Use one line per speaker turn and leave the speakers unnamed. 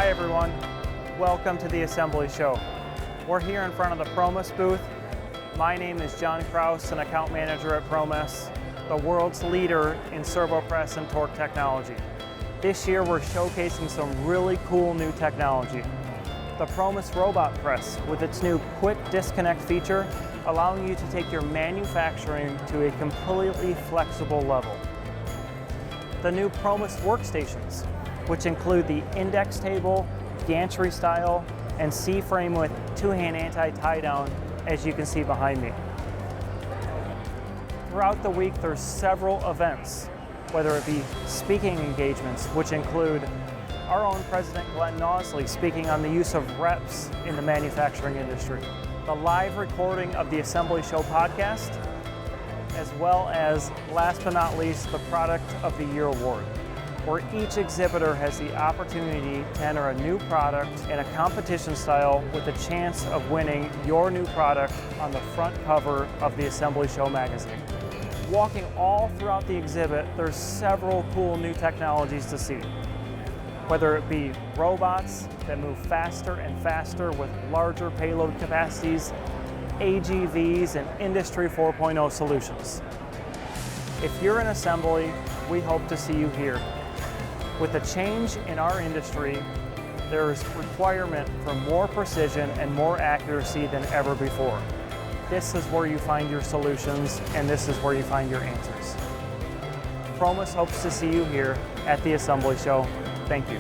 Hi everyone, welcome to the Assembly Show. We're here in front of the Promess booth. My name is John Krause, an account manager at Promess, the world's leader in servo press and torque technology. This year we're showcasing some really cool new technology. The Promess robot press with its new quick disconnect feature, allowing you to take your manufacturing to a completely flexible level. The new Promess workstations, which include the index table, gantry style, and C-frame with two-hand anti-tie down, as you can see behind me. Throughout the week, there's several events, whether it be speaking engagements, which include our own President Glenn Nosley speaking on the use of reps in the manufacturing industry, the live recording of the Assembly Show podcast, as well as, last but not least, the Product of the Year Award, where each exhibitor has the opportunity to enter a new product in a competition style with a chance of winning your new product on the front cover of the Assembly Show magazine. Walking all throughout the exhibit, there's several cool new technologies to see. Whether it be robots that move faster and faster with larger payload capacities, AGVs, and Industry 4.0 solutions. If you're in assembly, we hope to see you here. With the change in our industry, there is requirement for more precision and more accuracy than ever before. This is where you find your solutions, and this is where you find your answers. Promess hopes to see you here at the Assembly Show. Thank you.